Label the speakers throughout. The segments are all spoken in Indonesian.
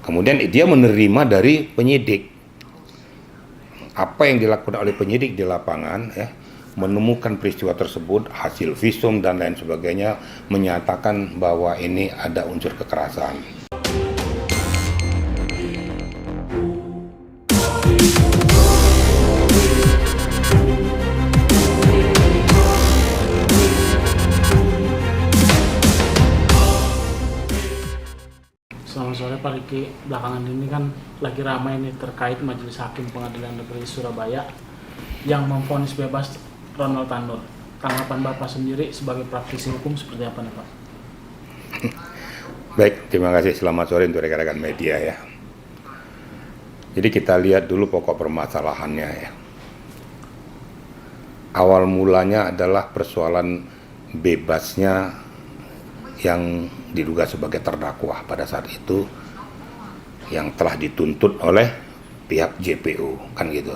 Speaker 1: Kemudian dia menerima dari penyidik. Apa yang dilakukan oleh penyidik di lapangan, menemukan peristiwa tersebut, hasil visum dan lain sebagainya, menyatakan bahwa ini ada unsur kekerasan.
Speaker 2: Selamat sore Pak Riki, belakangan ini kan lagi ramai nih terkait Majelis Hakim Pengadilan Negeri Surabaya yang memvonis bebas Ronald Tanur. Tanggapan Bapak sendiri sebagai praktisi hukum seperti apa nih Pak?
Speaker 1: Baik, terima kasih. Selamat sore untuk rekan-rekan media ya. Jadi kita lihat dulu pokok permasalahannya ya. Awal mulanya adalah persoalan bebasnya yang diduga sebagai terdakwa pada saat itu yang telah dituntut oleh pihak JPU, kan gitu.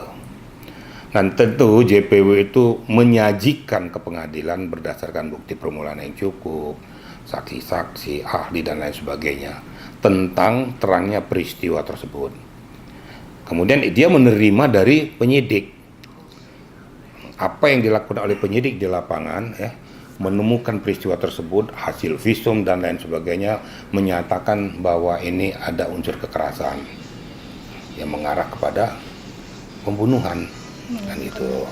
Speaker 1: Dan tentu JPU itu menyajikan ke pengadilan berdasarkan bukti permulaan yang cukup, saksi-saksi, ahli dan lain sebagainya tentang terangnya peristiwa tersebut. Kemudian dia menerima dari penyidik. Apa yang dilakukan oleh penyidik di lapangan, menemukan peristiwa tersebut, hasil visum dan lain sebagainya, menyatakan bahwa ini ada unsur kekerasan yang mengarah kepada pembunuhan, kan itu.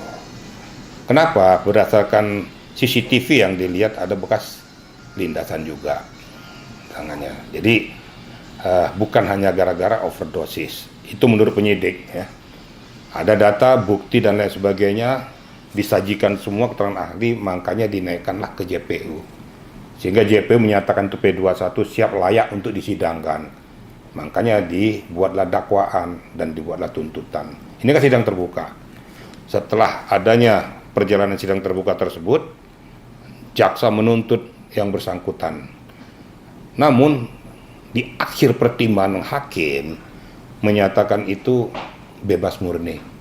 Speaker 1: Kenapa? Berdasarkan CCTV yang dilihat ada bekas lindasan juga tangannya. Jadi bukan hanya gara-gara overdosis. Itu menurut penyidik ya. Ada data, bukti dan lain sebagainya, disajikan semua keterangan ahli, makanya dinaikkanlah ke JPU. Sehingga JPU menyatakan itu P21 siap layak untuk disidangkan. Makanya dibuatlah dakwaan dan dibuatlah tuntutan. Ini kan sidang terbuka. Setelah adanya perjalanan sidang terbuka tersebut, jaksa menuntut yang bersangkutan. Namun di akhir pertimbangan hakim menyatakan itu bebas murni.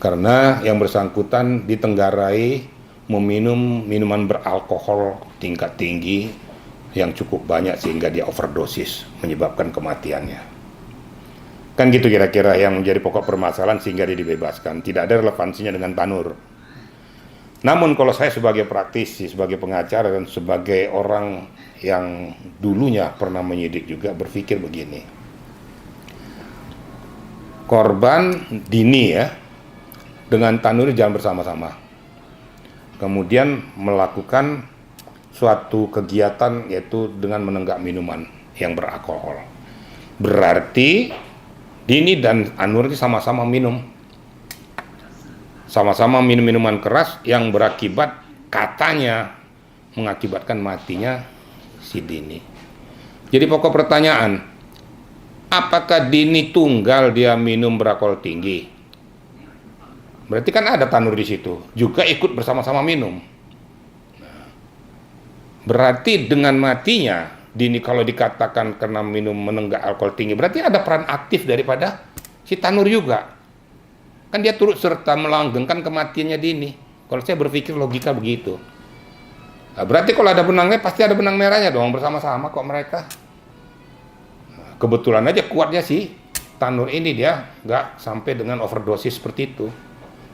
Speaker 1: Karena yang bersangkutan ditenggarai meminum minuman beralkohol tingkat tinggi yang cukup banyak sehingga dia overdosis menyebabkan kematiannya. Kan gitu kira-kira yang menjadi pokok permasalahan sehingga dia dibebaskan. Tidak ada relevansinya dengan Tanur. Namun kalau saya sebagai praktisi, sebagai pengacara dan sebagai orang yang dulunya pernah menyidik juga berpikir begini. Korban Dini ya, dengan Tanur jalan bersama-sama. Kemudian melakukan suatu kegiatan yaitu dengan menenggak minuman yang beralkohol. Berarti Dini dan Anur ini sama-sama minum. Sama-sama minum minuman keras yang berakibat katanya mengakibatkan matinya si Dini. Jadi pokok pertanyaan, apakah Dini tunggal dia minum beralkohol tinggi? Berarti kan ada Tanur di situ, juga ikut bersama-sama minum. Berarti dengan matinya Dini kalau dikatakan karena minum menenggak alkohol tinggi, berarti ada peran aktif daripada si Tanur juga. Kan dia turut serta melanggengkan kematiannya Dini. Kalau saya berpikir logika begitu. Nah, berarti kalau ada benang merah, pasti ada benang merahnya dong bersama-sama kok mereka. Nah, kebetulan aja kuatnya si Tanur ini dia nggak sampai dengan overdosis seperti itu.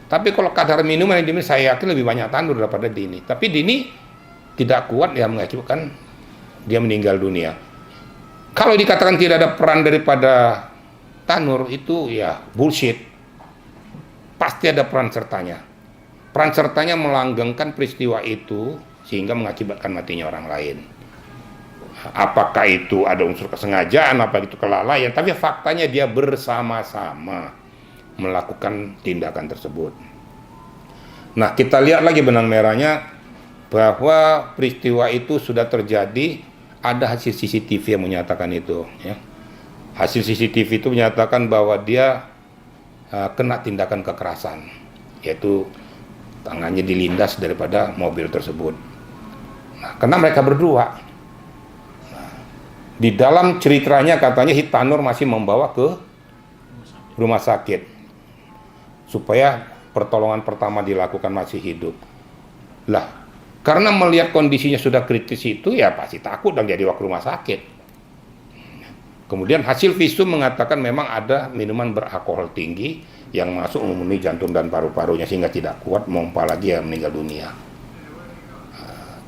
Speaker 1: Tapi kalau kadar minuman yang diminum saya yakin lebih banyak Tanur daripada Dini. Tapi Dini tidak kuat ya mengakibatkan dia meninggal dunia. Kalau dikatakan tidak ada peran daripada Tanur itu ya bullshit. Pasti ada peran sertanya. Peran sertanya melanggengkan peristiwa itu sehingga mengakibatkan matinya orang lain. Apakah itu ada unsur kesengajaan, apa itu kelalaian, tapi faktanya dia bersama-sama melakukan tindakan tersebut. Nah, kita lihat lagi benang merahnya bahwa peristiwa itu sudah terjadi, ada hasil CCTV yang menyatakan itu. Ya. Hasil CCTV itu menyatakan bahwa dia kena tindakan kekerasan, yaitu tangannya dilindas daripada mobil tersebut. Nah, karena mereka berdua. Nah, di dalam ceritanya katanya Tanur masih membawa ke rumah sakit supaya pertolongan pertama dilakukan masih hidup. Lah, karena melihat kondisinya sudah kritis itu ya pasti takut dan jadi ke rumah sakit. Kemudian hasil visum mengatakan memang ada minuman beralkohol tinggi yang masuk memenuhi jantung dan paru-parunya sehingga tidak kuat, mompa lagi ya meninggal dunia.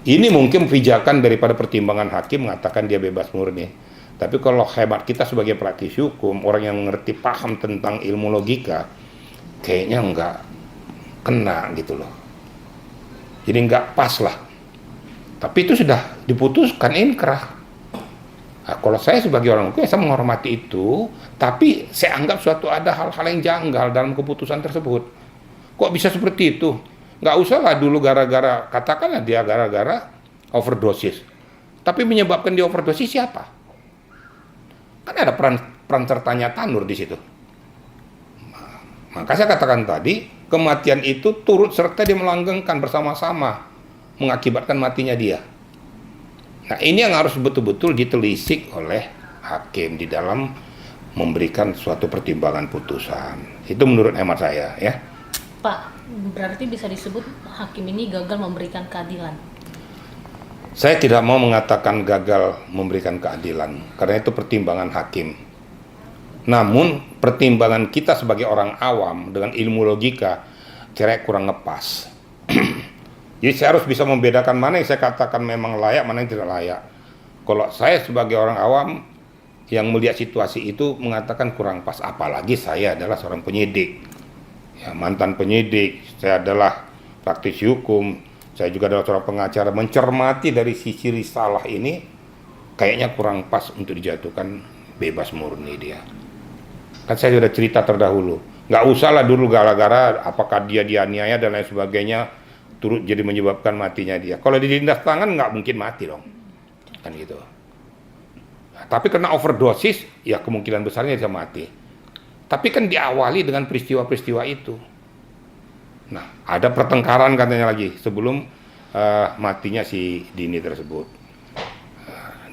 Speaker 1: Ini mungkin pijakan daripada pertimbangan hakim mengatakan dia bebas murni. Tapi kalau hemat kita sebagai praktisi hukum, orang yang mengerti paham tentang ilmu logika, kayaknya nggak kena gitu loh. Jadi nggak pas lah. Tapi itu sudah diputuskan inkrah. Nah, kalau saya sebagai orang hukum, saya menghormati itu, tapi saya anggap suatu ada hal-hal yang janggal dalam keputusan tersebut. Kok bisa seperti itu? Nggak usah lah dulu gara-gara, katakanlah dia gara-gara overdosis. Tapi menyebabkan dia overdosis siapa? Kan ada peran sertanya Tanur di situ. Maka saya katakan tadi, kematian itu turut serta dia melanggengkan bersama-sama, mengakibatkan matinya dia. Nah, ini yang harus betul-betul ditelisik oleh hakim di dalam memberikan suatu pertimbangan putusan. Itu menurut hemat saya, ya.
Speaker 3: Pak, berarti bisa disebut hakim ini gagal memberikan keadilan?
Speaker 1: Saya tidak mau mengatakan gagal memberikan keadilan, karena itu pertimbangan hakim. Namun, pertimbangan kita sebagai orang awam dengan ilmu logika kira kurang ngepas. Jadi saya harus bisa membedakan mana yang saya katakan memang layak, mana yang tidak layak. Kalau saya sebagai orang awam yang melihat situasi itu mengatakan kurang pas, apalagi saya adalah seorang penyidik, ya, mantan penyidik, saya adalah praktisi hukum, saya juga adalah seorang pengacara, mencermati dari sisi risalah ini, kayaknya kurang pas untuk dijatuhkan bebas murni dia. Kan saya sudah cerita terdahulu, nggak usah lah dulu gara-gara apakah dia dianiaya dan lain sebagainya, turut jadi menyebabkan matinya dia. Kalau ditindas tangan nggak mungkin mati dong, kan gitu. Nah, tapi karena overdosis, ya kemungkinan besarnya bisa mati. Tapi kan diawali dengan peristiwa-peristiwa itu. Nah, ada pertengkaran katanya lagi sebelum matinya si Dini tersebut.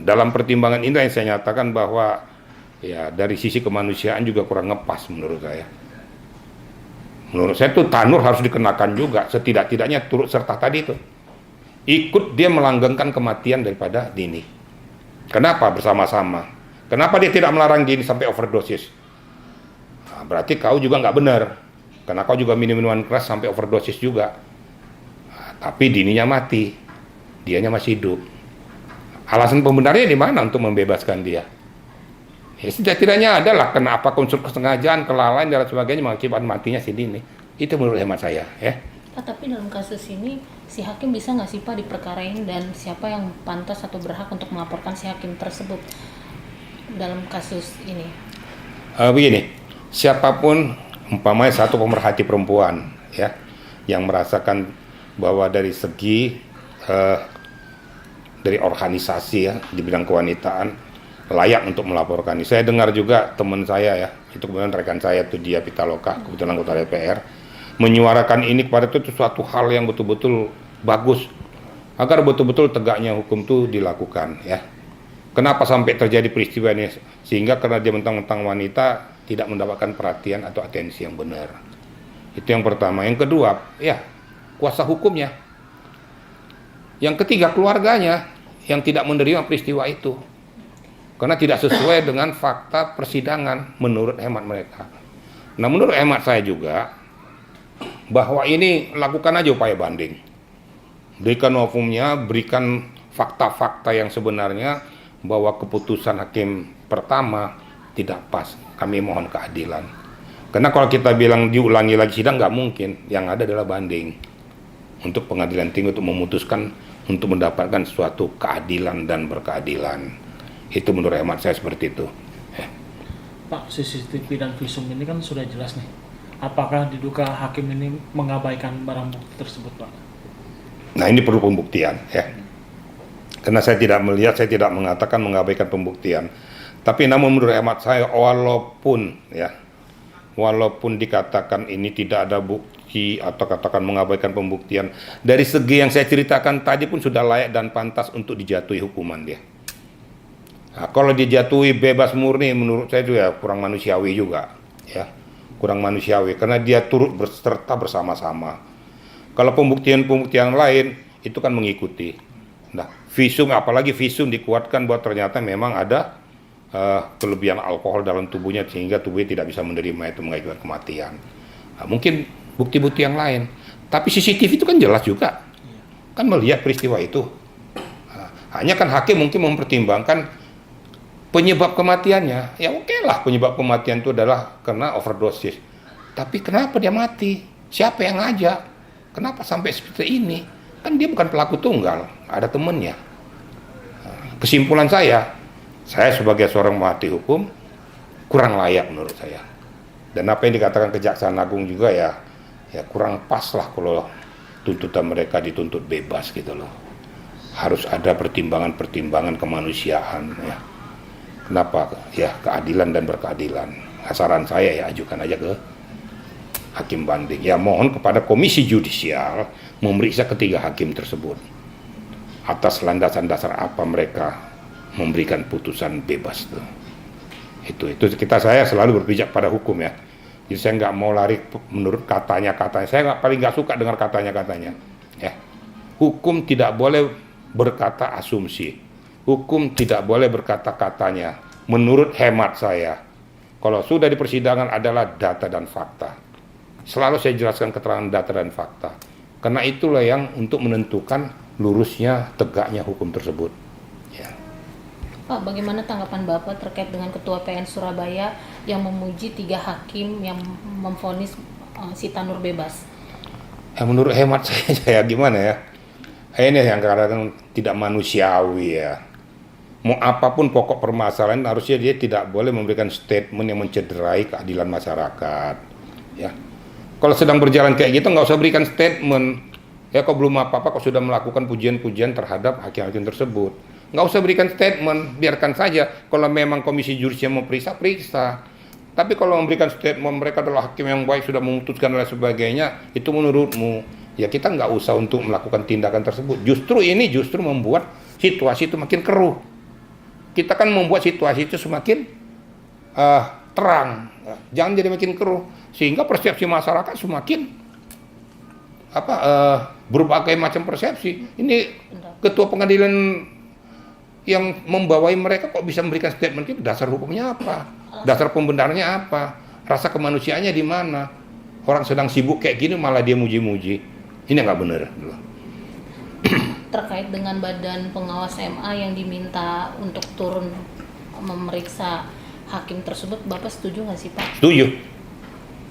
Speaker 1: Dalam pertimbangan ini yang saya nyatakan bahwa ya dari sisi kemanusiaan juga kurang ngepas menurut saya. Menurut saya tuh Tanur harus dikenakan juga, setidak-tidaknya turut serta tadi itu. Ikut dia melanggengkan kematian daripada Dini. Kenapa bersama-sama? Kenapa dia tidak melarang Dini sampai overdosis? Nah, berarti kau juga nggak benar. Karena kau juga minum minuman keras sampai overdosis juga. Nah, tapi Dininya mati, dianya masih hidup. Alasan pembenarnya di mana untuk membebaskan dia? Ya setidak-tidaknya adalah kenapa unsur kesengajaan, kelalaian dan sebagainya mengakibatkan matinya si Dini. Itu menurut hemat saya, ya.
Speaker 3: Pak, tapi dalam kasus ini si hakim bisa nggak sih Pak diperkarain dan siapa yang pantas atau berhak untuk melaporkan si hakim tersebut dalam kasus ini?
Speaker 1: Begini, siapapun umpamanya satu pemerhati perempuan, ya, yang merasakan bahwa dari segi dari organisasi ya di bidang kewanitaan layak untuk melaporkan. Saya dengar juga teman saya ya, itu kemudian rekan saya tuh dia Pitaloka, kebetulan anggota DPR, menyuarakan ini kepada itu suatu hal yang betul-betul bagus agar betul-betul tegaknya hukum itu dilakukan ya. Kenapa sampai terjadi peristiwa ini? Sehingga karena dia mentang-mentang wanita tidak mendapatkan perhatian atau atensi yang benar. Itu yang pertama. Yang kedua, ya kuasa hukumnya. Yang ketiga, keluarganya yang tidak menerima peristiwa itu. Karena tidak sesuai dengan fakta persidangan menurut hemat mereka. Nah, menurut hemat saya juga bahwa ini lakukan aja upaya banding. Berikan hukumnya, berikan fakta-fakta yang sebenarnya bahwa keputusan hakim pertama tidak pas. Kami mohon keadilan. Karena kalau kita bilang diulangi lagi sidang nggak mungkin. Yang ada adalah banding untuk pengadilan tinggi untuk memutuskan untuk mendapatkan suatu keadilan dan berkeadilan. Itu menurut hemat saya seperti itu.
Speaker 2: Pak, CCTV dan visum ini kan sudah jelas nih. Apakah diduga hakim ini mengabaikan barang bukti tersebut, Pak?
Speaker 1: Nah, ini perlu pembuktian ya. Karena saya tidak melihat, saya tidak mengatakan mengabaikan pembuktian. Tapi namun menurut hemat saya walaupun dikatakan ini tidak ada bukti atau katakan mengabaikan pembuktian, dari segi yang saya ceritakan tadi pun sudah layak dan pantas untuk dijatuhi hukuman dia. Nah, kalau dijatuhi bebas murni menurut saya itu ya kurang manusiawi juga ya. Kurang manusiawi karena dia turut berserta bersama-sama. Kalau pembuktian-pembuktian lain itu kan mengikuti. Nah, visum apalagi visum dikuatkan bahwa ternyata memang ada kelebihan alkohol dalam tubuhnya sehingga tubuhnya tidak bisa menerima itu mengakibatkan kematian. Mungkin bukti-bukti yang lain. Tapi CCTV itu kan jelas juga, kan melihat peristiwa itu. Hanya kan hakim mungkin mempertimbangkan penyebab kematiannya. Ya oke lah, penyebab kematian itu adalah karena overdosis. Tapi kenapa dia mati? Siapa yang ngajak? Kenapa sampai seperti ini? Kan dia bukan pelaku tunggal, ada temennya. Kesimpulan saya sebagai seorang pemerhati hukum kurang layak menurut saya. Dan apa yang dikatakan Kejaksaan Agung juga ya kurang pas lah kalau tuntutan mereka dituntut bebas gitu loh. Harus ada pertimbangan-pertimbangan kemanusiaan ya. Kenapa? Ya keadilan dan berkeadilan. Saran saya ya ajukan aja ke hakim banding. Ya mohon kepada Komisi Yudisial memeriksa ketiga hakim tersebut. Atas landasan dasar apa mereka memberikan putusan bebas tuh. Itu saya selalu berpijak pada hukum ya. Jadi saya nggak mau lari menurut katanya. Saya paling nggak suka dengar katanya. Ya. Hukum tidak boleh berkata asumsi. Hukum tidak boleh berkata katanya. Menurut hemat saya, kalau sudah di persidangan adalah data dan fakta. Selalu saya jelaskan keterangan data dan fakta. Karena itulah yang untuk menentukan lurusnya, tegaknya hukum tersebut. Ya.
Speaker 3: Pak, bagaimana tanggapan Bapak terkait dengan Ketua PN Surabaya yang memuji 3 hakim yang memvonis si Tanur bebas?
Speaker 1: Ya, menurut hemat saya gimana ya? Ini yang kadang-kadang tidak manusiawi ya. Mau apapun pokok permasalahan harusnya dia tidak boleh memberikan statement yang mencederai keadilan masyarakat. Ya. Kalau sedang berjalan kayak gitu nggak usah berikan statement. Ya kok belum apa-apa kok sudah melakukan pujian-pujian terhadap hakim-hakim tersebut. Nggak usah berikan statement, biarkan saja. Kalau memang Komisi Yudisial mau periksa. Tapi kalau memberikan statement mereka adalah hakim yang baik, sudah memutuskan dan sebagainya, itu menurutmu. Ya kita nggak usah untuk melakukan tindakan tersebut. Justru membuat situasi itu makin keruh. Kita kan membuat situasi itu semakin terang. Jangan jadi makin keruh. Sehingga persepsi masyarakat semakin berbagai macam persepsi. Ini ketua pengadilan yang membawai mereka kok bisa memberikan statement itu, dasar hukumnya apa? Dasar pembenarannya apa? Rasa kemanusiaannya di mana? Orang sedang sibuk kayak gini malah dia muji-muji. Ini nggak benar.
Speaker 3: Terkait dengan badan pengawas MA yang diminta untuk turun memeriksa hakim tersebut, Bapak setuju nggak sih Pak?
Speaker 1: Setuju.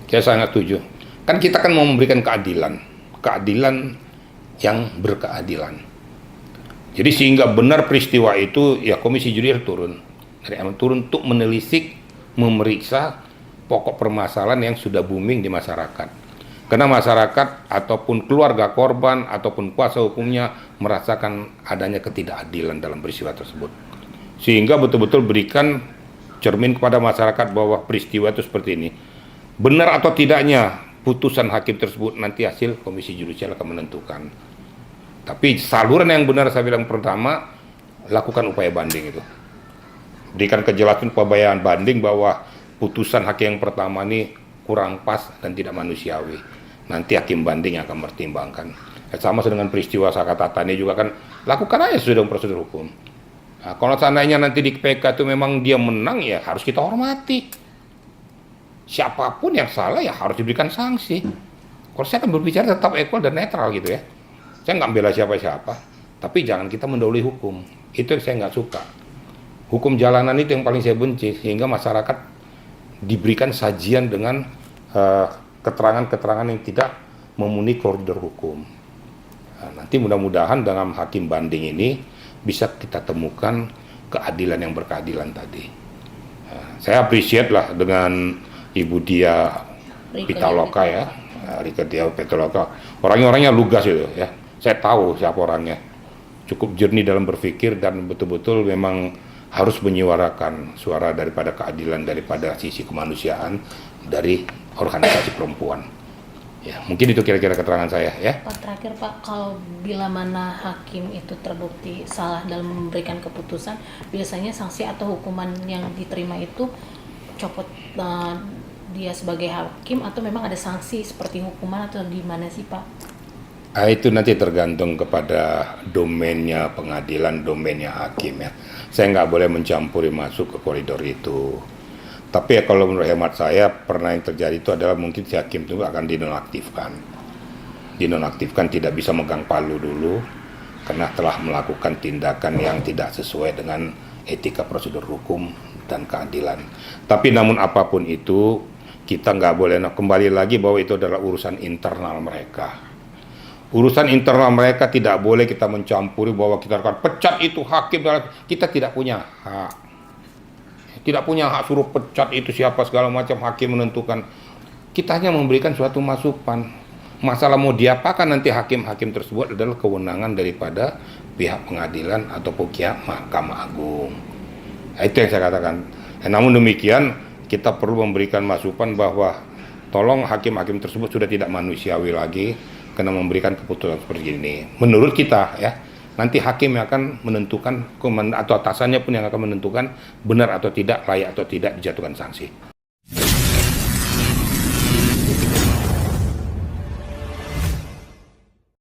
Speaker 1: Saya sangat setuju. Kan kita kan mau memberikan keadilan yang berkeadilan. Jadi sehingga benar peristiwa itu ya Komisi Yudisial turun untuk menelisik, memeriksa pokok permasalahan yang sudah booming di masyarakat. Karena masyarakat ataupun keluarga korban ataupun kuasa hukumnya merasakan adanya ketidakadilan dalam peristiwa tersebut. Sehingga betul-betul berikan cermin kepada masyarakat bahwa peristiwa itu seperti ini. Benar atau tidaknya putusan hakim tersebut nanti hasil Komisi Yudisial akan menentukan. Tapi saluran yang benar saya bilang pertama, lakukan upaya banding itu. Berikan kejelasan upaya banding bahwa putusan hakim yang pertama ini kurang pas dan tidak manusiawi. Nanti hakim banding yang akan mempertimbangkan. Sama dengan peristiwa Sakata Tani juga kan, lakukan aja sudah prosedur hukum. Nah, kalau seandainya nanti di PK itu memang dia menang ya harus kita hormati. Siapapun yang salah ya harus diberikan sanksi. Kalau saya akan berbicara tetap equal dan netral gitu ya. Saya nggak bela siapa-siapa, tapi jangan kita mendahului hukum. Itu yang saya nggak suka. Hukum jalanan itu yang paling saya benci, sehingga masyarakat diberikan sajian dengan keterangan-keterangan yang tidak memenuhi koridor hukum. Nah, nanti mudah-mudahan dalam hakim banding ini bisa kita temukan keadilan yang berkeadilan tadi. Nah, saya appreciate lah dengan Ibu Dia Pitaloka ya, Rika Dia Pitaloka. Orangnya lugas itu ya. Saya tahu siapa orangnya. Cukup jernih dalam berpikir dan betul-betul memang harus menyuarakan suara daripada keadilan, daripada sisi kemanusiaan dari organisasi perempuan. Ya, mungkin itu kira-kira keterangan saya ya.
Speaker 3: Pak, terakhir Pak, kalau bila mana hakim itu terbukti salah dalam memberikan keputusan, biasanya sanksi atau hukuman yang diterima itu copot dia sebagai hakim atau memang ada sanksi seperti hukuman atau gimana sih Pak?
Speaker 1: Itu nanti tergantung kepada domainnya pengadilan, domainnya hakim ya. Saya nggak boleh mencampuri masuk ke koridor itu. Tapi ya kalau menurut hemat saya, pernah yang terjadi itu adalah mungkin si hakim itu akan dinonaktifkan. Dinonaktifkan, tidak bisa megang palu dulu, karena telah melakukan tindakan yang tidak sesuai dengan etika prosedur hukum dan keadilan. Tapi namun apapun itu, kita nggak boleh kembali lagi bahwa itu adalah urusan internal mereka. Urusan internal mereka tidak boleh kita mencampuri bahwa kita akan pecat itu hakim. Kita tidak punya hak. Tidak punya hak suruh pecat itu siapa segala macam, hakim menentukan. Kita hanya memberikan suatu masukan. Masalah mau diapakan nanti hakim-hakim tersebut adalah kewenangan daripada pihak pengadilan ataupun pihak Mahkamah Agung. Itu yang saya katakan. Namun demikian kita perlu memberikan masukan bahwa tolong hakim-hakim tersebut sudah tidak manusiawi lagi karena memberikan keputusan seperti ini. Menurut kita ya, nanti hakim yang akan menentukan atau atasannya pun yang akan menentukan benar atau tidak, layak atau tidak dijatuhkan sanksi.